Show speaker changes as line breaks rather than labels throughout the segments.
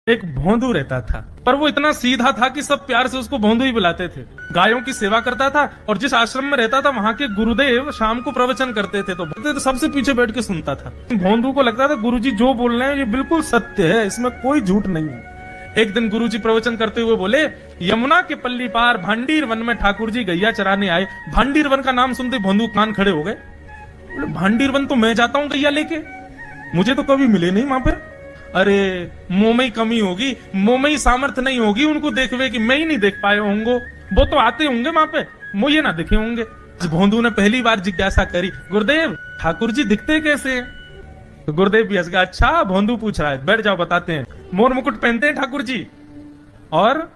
एक भोंदू रहता था, पर वो इतना सीधा था कि सब प्यार से उसको भोंदू ही बुलाते थे। गायों की सेवा करता था और जिस आश्रम में रहता था वहां के गुरुदेव शाम को प्रवचन करते थे तो सबसे पीछे बैठ के सुनता था। भोंदू को लगता था गुरुजी जो बोल रहे हैं ये बिल्कुल सत्य है, इसमें कोई झूठ नहीं है। एक दिन गुरुजी प्रवचन करते हुए बोले, यमुना के पल्ली पार भांडीर वन में ठाकुर जी गैया चराने आए। भांडीर वन का नाम सुनते भोंदू कान खड़े हो गए। भांडीर वन तो मैं जाता हूँ गैया लेके, मुझे तो कभी मिले नहीं वहां पर। अरे मुंह में ही कमी होगी, मुंह में ही सामर्थ्य नहीं होगी उनको देखवे कि मैं ही नहीं देख पाए होंगे, वो तो आते होंगे वहां पे, मुझे ना दिखे होंगे। भोंदू ने पहली बार जिज्ञासा करी, गुरुदेव ठाकुर जी दिखते कैसे हैं? तो गुरुदेव भी हंस गया, अच्छा भोंदू पूछ रहा है, बैठ जाओ बताते हैं। मोर मुकुट पहनते हैं ठाकुर जी, और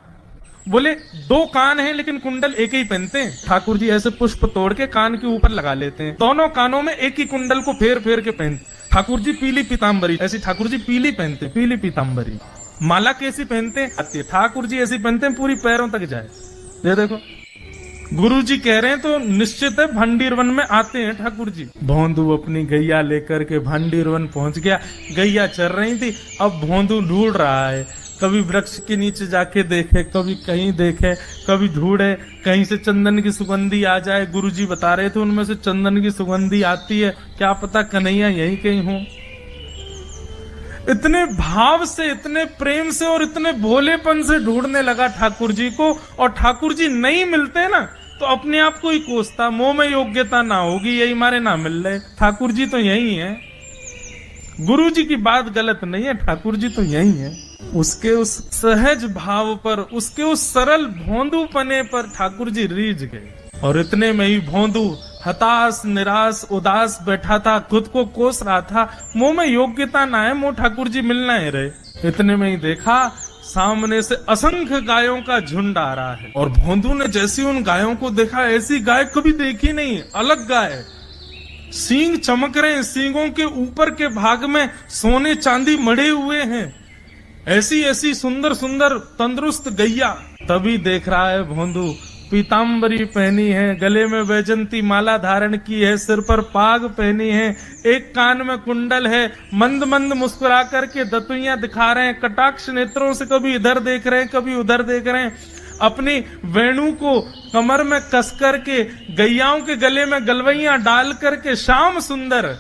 बोले 2 कान हैं लेकिन कुंडल एक ही पहनते हैं। ठाकुर जी ऐसे पुष्प तोड़ के कान के ऊपर लगा लेते हैं, दोनों कानों में एक ही कुंडल को फेर फेर के पहनते। ठाकुर जी पीली पीताम्बरी, ऐसी ठाकुर जी पीली पहनते, पीली पीताम्बरी। माला कैसी पहनते हैं? ठाकुर जी ऐसी पहनते हैं पूरी पैरों तक जाए। ये देखो गुरु जी कह रहे हैं तो निश्चित है भांडीर वन में आते हैं ठाकुर जी। भोंदू अपनी गैया लेकर के भांडीर वन पहुंच गया। गैया चल रही थी, अब भोंदू ढूंढ रहा है, कभी वृक्ष के नीचे जाके देखे, कभी कहीं देखे, कभी ढूंढे कहीं से चंदन की सुगंधी आ जाए। गुरुजी बता रहे थे उनमें से चंदन की सुगंधी आती है, क्या पता कन्हैया यहीं कहीं हो। इतने भाव से, इतने प्रेम से और इतने भोलेपन से ढूंढने लगा ठाकुर जी को, और ठाकुर जी नहीं मिलते ना तो अपने आप को ही कोसता, मुंह में योग्यता ना होगी, यही मारे ना मिल रहे, ठाकुर जी तो यही है। गुरु जी की बात गलत नहीं है, ठाकुर जी तो यही है। उसके उस सहज भाव पर, उसके उस सरल भोंदू पने पर ठाकुर जी रीझ गए। और इतने में ही भोंदू हताश, निराश, उदास बैठा था, खुद को कोस रहा था, मुंह में योग्यता ना है, मुंह ठाकुर जी मिलना ही रहे। इतने में ही देखा सामने से असंख्य गायों का झुंड आ रहा है, और भोंदू ने जैसी उन गायों को देखा, ऐसी गाय कभी देखी नहीं, अलग गाय, सींग चमक रहे हैं, सींगों के ऊपर के भाग में सोने चांदी मढ़े हुए हैं, ऐसी ऐसी सुंदर सुंदर तंदुरुस्त गैया। तभी देख रहा है भोंदू, पीताम्बरी पहनी है, गले में वैजंती माला धारण की है, सिर पर पाग पहनी है, एक कान में कुंडल है, मंद मंद मुस्कुरा करके दतुइयां दिखा रहे हैं, कटाक्ष नेत्रों से कभी इधर देख रहे हैं, कभी उधर देख रहे हैं, अपनी वेणु को कमर में कस करके गैयाओं के गले में गलवैया डाल करके श्याम सुंदर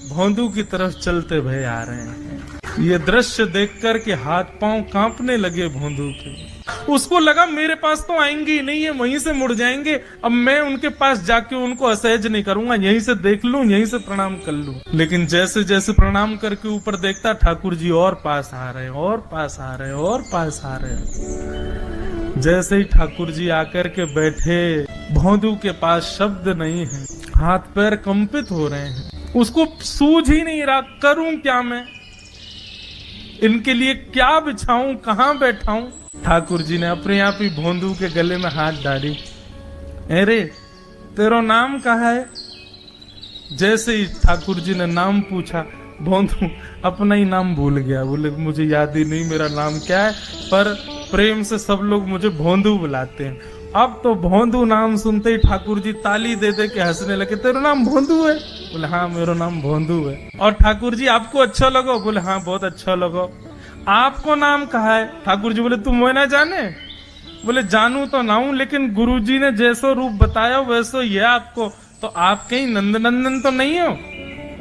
भोंदू की तरफ चलते भय आ रहे हैं। ये दृश्य देख करके हाथ पांव कांपने लगे भोंदू के। उसको लगा मेरे पास तो आएंगे ही नहीं, है वहीं से मुड़ जाएंगे, अब मैं उनके पास जाके उनको असहज नहीं करूंगा, यहीं से देख लूं, यहीं से प्रणाम कर लूं। लेकिन जैसे जैसे प्रणाम करके ऊपर देखता, ठाकुर जी और पास आ रहे हैं, और पास आ रहे हैं, और पास आ रहे हैं। जैसे ही ठाकुर जी आकर के बैठे, भोंदू के पास शब्द नहीं है, हाथ पैर कंपित हो रहे हैं, उसको सूझ ही नहीं रहा करूं क्या मैं, इनके लिए क्या बिछाऊं, कहां बैठाऊं। ठाकुर जी ने अपने आप ही भोंदू के गले में हाथ डाली, अरे तेरा नाम कहा है? जैसे ही ठाकुर जी ने नाम पूछा, भोंदू अपना ही नाम भूल गया, बोले मुझे याद ही नहीं मेरा नाम क्या है, पर प्रेम से सब लोग मुझे भोंदू बुलाते हैं। अब तो भोंदू नाम सुनते ही ठाकुर जी ताली दे दे के हंसने लगे, तेरा नाम भोंदू है? बोले हाँ मेरा नाम भोंदू है। और ठाकुर जी आपको अच्छा लगो? बोले हाँ बहुत अच्छा लगो। आपको नाम कहा है? ठाकुर जी बोले तुम वो ना जाने? बोले जानू तो ना हूं, लेकिन गुरु जी ने जैसो रूप बताया वैसो ये आपको, तो आप कहीं नंद नंदन तो नहीं हो?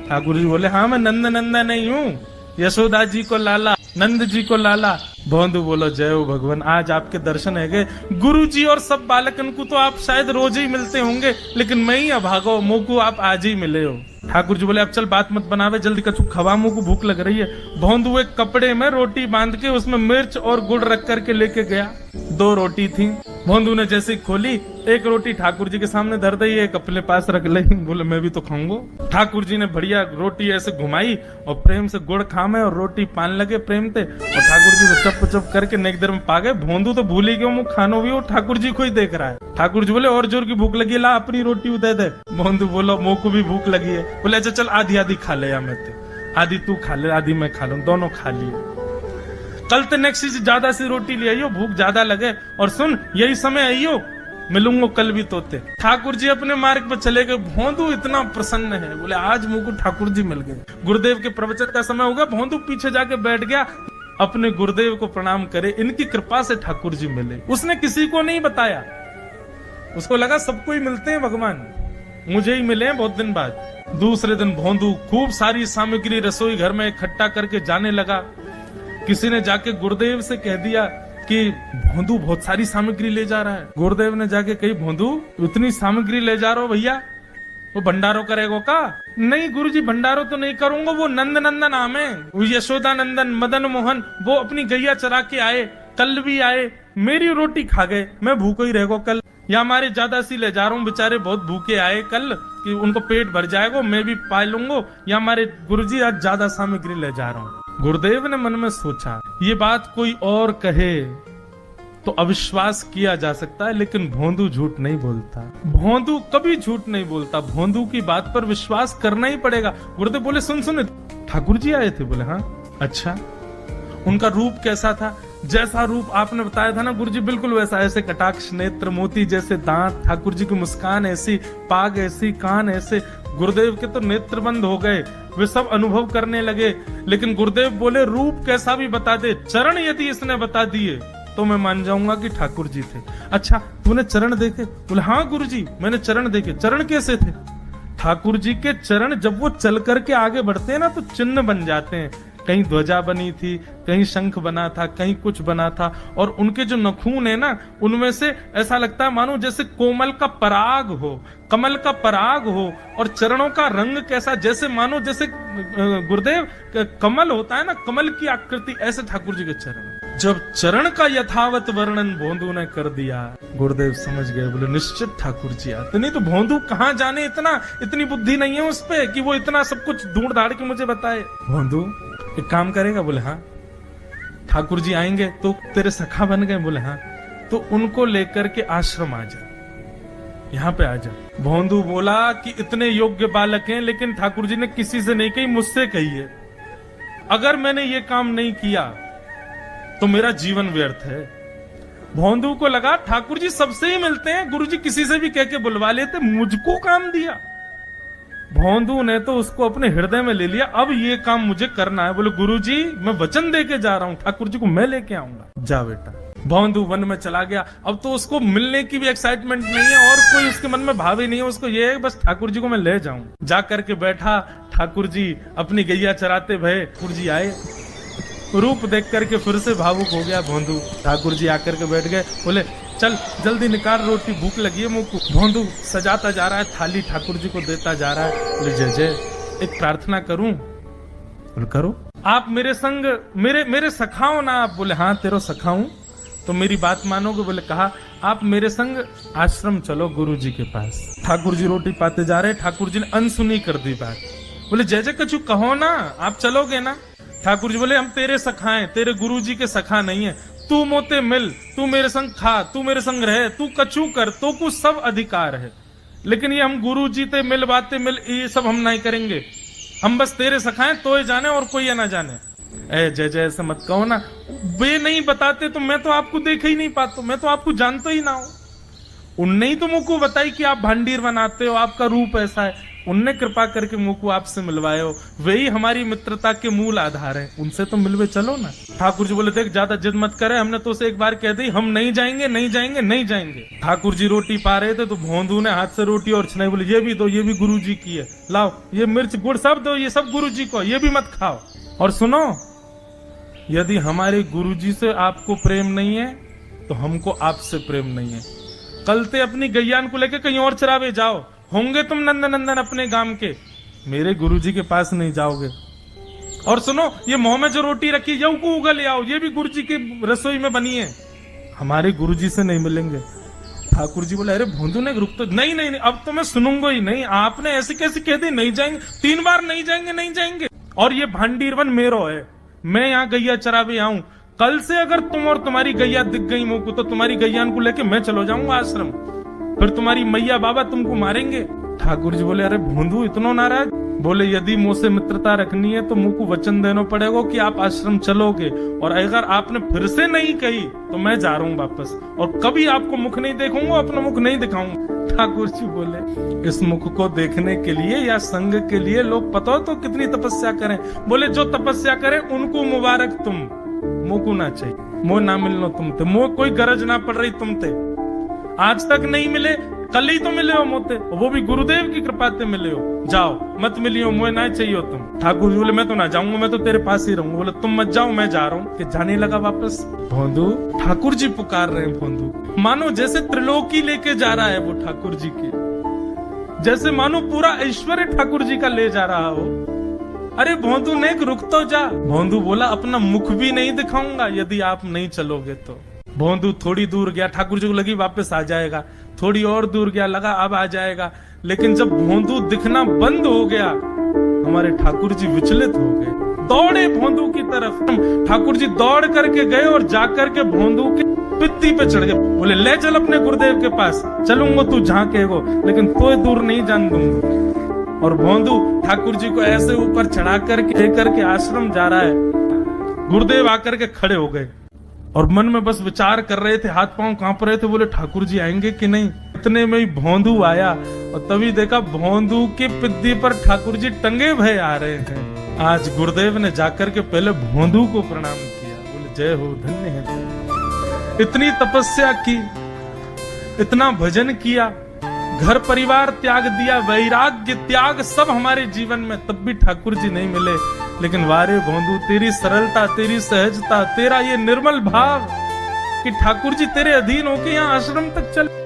ठाकुर जी बोले हाँ मैं नंद नंदन नहीं हूँ, यशोदा जी को लाला, नंद जी को लाला। भोंदू बोलो जय हो भगवान, आज आपके दर्शन है गए। गुरु जी और सब बालकन को तो आप शायद रोज ही मिलते होंगे, लेकिन मैं ही अभागो, मुँह को आप आज ही मिले हो। ठाकुर जी बोले अब चल बात मत बनावे, जल्दी कछु खवा, मुँह को भूख लग रही है। भोंदू एक कपड़े में रोटी बांध के उसमें मिर्च और गुड़ रख करके लेके गया। 2 रोटी थी, भोंदू ने जैसे खोली, एक रोटी ठाकुर जी के सामने धर दी, एक अपने पास रख ली, बोले मैं भी तो खाऊंगा। ठाकुर जी ने बढ़िया रोटी ऐसे घुमाई और प्रेम से गुड़ खामे और रोटी पान लगे प्रेम से, और ठाकुर जी को चप चप करके नेक देर में पा गए। भोंदू तो भूल ही गया, मुँह खानो भी, वो ठाकुर जी को ही देख रहा है। ठाकुर जी बोले और जोर की भूख लगी, ला अपनी रोटी दे दे। भोंदू बोलो मुँह को भी भूख लगी है। बोले अच्छा चल आधी आधी खा ले, या मैं आधी तू खा ले, आधी मैं खा लूं, दोनों खा लिए। कल तो नेक्स्ट से ज्यादा सी रोटी ले आइयो, भूख ज्यादा लगे, और सुन यही समय आइयो, मिलूंगा कल भी तोते। ठाकुर जी अपने मार्ग पर चले गए। भोंदू इतना प्रसन्न है, बोले आज मुझको ठाकुर जी मिल गए। गुरुदेव के प्रवचन का समय होगा, भोंदू पीछे जाके बैठ गया। अपने गुरुदेव को प्रणाम करे, इनकी कृपा से ठाकुर जी मिले। उसने किसी को नहीं बताया, उसको लगा सबको ही मिलते हैं भगवान, मुझे ही मिले हैं बहुत दिन बाद। दूसरे दिन भोंदू खूब सारी सामग्री रसोई घर में इकट्ठा करके जाने लगा। किसी ने जाके गुरुदेव से कह दिया कि भोंदू बहुत सारी सामग्री ले जा रहा है। गुरुदेव ने जाके कही, भोंदू इतनी सामग्री ले जा रहा हो भैया, वो भंडारो करेगो का? नहीं गुरुजी, भंडारो तो नहीं करूंगा, वो नंद नंदन नाम है, वो यशोदा नंदन मदन मोहन, वो अपनी गैया चरा के आए, कल भी आए, मेरी रोटी खा गए, मैं भूखो ही रहेगो कल, या हमारे ज्यादा सी ले जा रहा हूँ, बेचारे बहुत भूखे आए कल कि उनको पेट भर जाएगा, मैं भी पा लूंगा, या हमारे गुरुजी आज ज्यादा सामग्री ले जा रहा हूँ। गुरुदेव ने मन में सोचा, ये बात कोई और कहे तो अविश्वास किया जा सकता है, लेकिन भोंदू झूठ नहीं बोलता, भोंदू कभी झूठ नहीं बोलता, भोंदू की बात पर विश्वास करना ही पड़ेगा। गुरुदेव बोले, सुन ठाकुर जी आए थे? बोले हाँ। अच्छा, उनका रूप कैसा था? जैसा रूप आपने बताया था ना गुरुजी, बिल्कुल वैसा, ऐसे कटाक्ष नेत्र, मोती जैसे दांत, ठाकुर जी की मुस्कान ऐसी, पाग ऐसी, कान ऐसे। गुरुदेव के तो नेत्र बंद हो गए, वे सब अनुभव करने लगे, लेकिन गुरुदेव बोले, रूप कैसा भी बता दे, चरण यदि इसने बता दिए तो मैं मान जाऊंगा कि ठाकुर जी थे। अच्छा, तूने चरण देखे? बोले हाँ गुरुजी, मैंने चरण देखे। चरण कैसे थे? ठाकुर जी के चरण जब वो चल करके आगे बढ़ते हैं ना, तो चिन्ह बन जाते हैं, कहीं ध्वजा बनी थी, कहीं शंख बना था, कहीं कुछ बना था, और उनके जो नखून है ना, उनमें से ऐसा लगता है मानो जैसे कोमल का पराग हो, कमल का पराग हो, और चरणों का रंग कैसा, जैसे मानो जैसे गुरुदेव कमल होता है ना, कमल की आकृति, ऐसे ठाकुर जी के चरण। जब चरण का यथावत वर्णन भोंदू ने कर दिया, गुरुदेव समझ गए, बोले निश्चित ठाकुर जी आते। नहीं तो भोंदू कहाँ जाने, इतनी बुद्धि नहीं है उस पे कि वो इतना सब कुछ ढूंढ धाड़ के मुझे बताए। भोंदू एक काम करेगा? बोले हाँ। ठाकुर जी आएंगे तो तेरे सखा बन गए? बोले हाँ। तो उनको लेकर के आश्रम आ जा, यहाँ पे आ जा। भोंदू बोला कि इतने योग्य बालक हैं, लेकिन ठाकुर जी ने किसी से नहीं कही, मुझसे कही है। अगर मैंने ये काम नहीं किया तो मेरा जीवन व्यर्थ है। भोंदू को लगा ठाकुर जी सबसे ही मिलते हैं, गुरु जी किसी से भी कह के बुलवा लेते, मुझको काम दिया। भोंदू ने तो उसको अपने हृदय में ले लिया, अब ये काम मुझे करना है। बोले गुरुजी, मैं वचन दे के जा रहा हूँ, ठाकुर जी को मैं लेके आऊंगा। जा बेटा। भोंदू वन में चला गया। अब तो उसको मिलने की भी एक्साइटमेंट नहीं है, और कोई उसके मन में भाव ही नहीं है, उसको ये है बस ठाकुर जी को मैं ले जाऊं। जा करके बैठा, ठाकुर जी अपनी गैया चराते भये, ठाकुर जी आए, रूप देख करके फिर से भावुक हो गया भोंदू। ठाकुर जी आकर के बैठ गए, बोले चल जल्दी निकाल रोटी, भूख लगी है मुंह को। भोंदू सजाता जा रहा है थाली, ठाकुर जी को देता जा रहा है। बोले जय जय, एक प्रार्थना करूं? बोले करो। आप मेरे संग मेरे सखाओ ना आप? बोले हाँ तेरो सखाऊं, तो मेरी बात मानोगे? बोले कहा, आप मेरे संग आश्रम चलो गुरु जी के पास। ठाकुर जी रोटी पाते जा रहे, ठाकुर जी ने अनसुनी कर दी बात। बोले जय जय कछु कहो ना, आप चलोगे ना? ठाकुर जी बोले हम तेरे सखा हैं, तेरे गुरु जी के सखा नहीं है। तू मोते मिल, तू मेरे संग खा, तू मेरे संग रहे, तू कछु कर, तो कुछ सब अधिकार है, लेकिन ये हम गुरु जी ते मिल बातें मिल, ये सब हम नहीं करेंगे। हम बस तेरे सखा हैं, तो ये जाने और कोई ये ना जाने। ए जय जय ऐसे मत कहो ना, वे नहीं बताते तो मैं तो आपको देख ही नहीं पाता, मैं तो आपको जानता ही ना हूं। उनने ही तो मुझको बताई कि आप भांडीर बनाते हो, आपका रूप ऐसा है, उनने कृपा करके मुझको आपसे मिलवाए हो, वही हमारी मित्रता के मूल आधार है, उनसे तो मिलवे चलो ना। ठाकुर जी बोले देख ज्यादा जिद मत करे, हमने तो उसे एक बार कह दी हम नहीं जाएंगे नहीं जाएंगे नहीं जाएंगे। ठाकुर जी रोटी पा रहे थे तो भोंदू ने हाथ से रोटी और छनाई, बोले ये भी दो, ये भी गुरु जी की है, लाओ ये मिर्च गुड़ सब दो, ये सब गुरु जी को, ये भी मत खाओ। और सुनो, यदि हमारे गुरु जी से आपको प्रेम नहीं है तो हमको आपसे प्रेम नहीं है। कल ते अपनी गैयान को लेके कहीं और चरावे जाओ, होंगे तुम नंदन अपने गांव के, मेरे गुरुजी के पास नहीं जाओगे। और सुनो, ये मुंह में जो रोटी रखी यू को उगल ले आओ, ये भी गुरुजी की रसोई में बनी है, हमारे गुरुजी से नहीं मिलेंगे। ठाकुर जी बोले अरे भोंदू ने रुक तो, नहीं नहीं नहीं अब तो मैं सुनूंगा ही नहीं, आपने ऐसे कैसे कह दी नहीं जाएंगे, 3 बार नहीं जाएंगे नहीं जाएंगे। और ये भांडीरवन मेरो है, मैं यहाँ गैया चरावे आऊं, कल से अगर तुम और तुम्हारी गैया दिख गई मुंह को तो तुम्हारी गैया को लेके मैं चलो जाऊंगा आश्रम, फिर तुम्हारी मैया बाबा तुमको मारेंगे। ठाकुर जी बोले अरे भोंदू इतना नाराज? बोले यदि मुंह से मित्रता रखनी है तो मुंह को वचन देना पड़ेगा कि आप आश्रम चलोगे, और अगर आपने फिर से नहीं कही तो मैं जा रहा हूँ वापस, और कभी आपको मुख नहीं देखूंगा, अपना मुख नहीं दिखाऊंगा। ठाकुर जी बोले इस मुख को देखने के लिए या संग के लिए लोग पता हो तो कितनी तपस्या करें। बोले जो तपस्या करें उनको मुबारक तुम, मोको ना चाहिए, मो ना मिलनो तुमते, मो कोई गरज ना पड़ रही तुमते, आज तक नहीं मिले, कल ही तो मिले हो मोते, वो भी गुरुदेव की कृपा से मिले हो, जाओ मत मिलियो, मुझे ना चाहिए तुम। ठाकुर जी बोले मैं तो ना जाऊंगा, मैं तो तेरे पास ही रहूंगा। बोले तुम मत जाओ, मैं जा रहा हूँ। कि जाने लगा वापस। भोंदू, ठाकुर जी पुकार रहे हैं भोंदू, मानो जैसे त्रिलोकी लेके जा रहा है वो ठाकुर जी की, जैसे मानो पूरा ऐश्वर्य ठाकुर जी का ले जा रहा हो। अरे भोंदू ने रुक तो जा। भोंदू बोला अपना मुख भी नहीं दिखाऊंगा यदि आप नहीं चलोगे तो। भोंदू थोड़ी दूर गया, ठाकुर जी को लगी वापस आ जाएगा, थोड़ी और दूर गया, लगा अब आ जाएगा, लेकिन जब भोंदू दिखना बंद हो गया, हमारे ठाकुर जी विचलित हो गए, दौड़े भोंदू की तरफ। ठाकुर जी दौड़ करके गए और जाकर के भोंदू के पित्ती पे चढ़ गए। बोले ले चल अपने गुरुदेव के पास, चलूंगा तू जहां कहेगो, लेकिन तो दूर नहीं जान दूंगा। और भोंदू ठाकुर जी को ऐसे ऊपर चढ़ा करके लेकर के आश्रम जा रहा है। गुरुदेव आकर के खड़े हो गए और मन में बस विचार कर रहे थे, हाथ पांव कांप रहे थे, बोले ठाकुर जी आएंगे कि नहीं। इतने में ही भोंदू आया और तभी देखा भोंदू के पिद्दी पर ठाकुर जी टंगे भय आ रहे हैं। आज गुरुदेव ने जाकर के पहले भोंदू को प्रणाम किया, बोले जय हो, धन्य है। इतनी तपस्या की, इतना भजन किया, घर परिवार त्याग दिया, वैराग्य त्याग सब हमारे जीवन में, तब भी ठाकुर जी नहीं मिले। लेकिन वारे भोंदू, तेरी सरलता, तेरी सहजता, तेरा ये निर्मल भाव कि ठाकुर जी तेरे अधीन होके यहाँ आश्रम तक चले।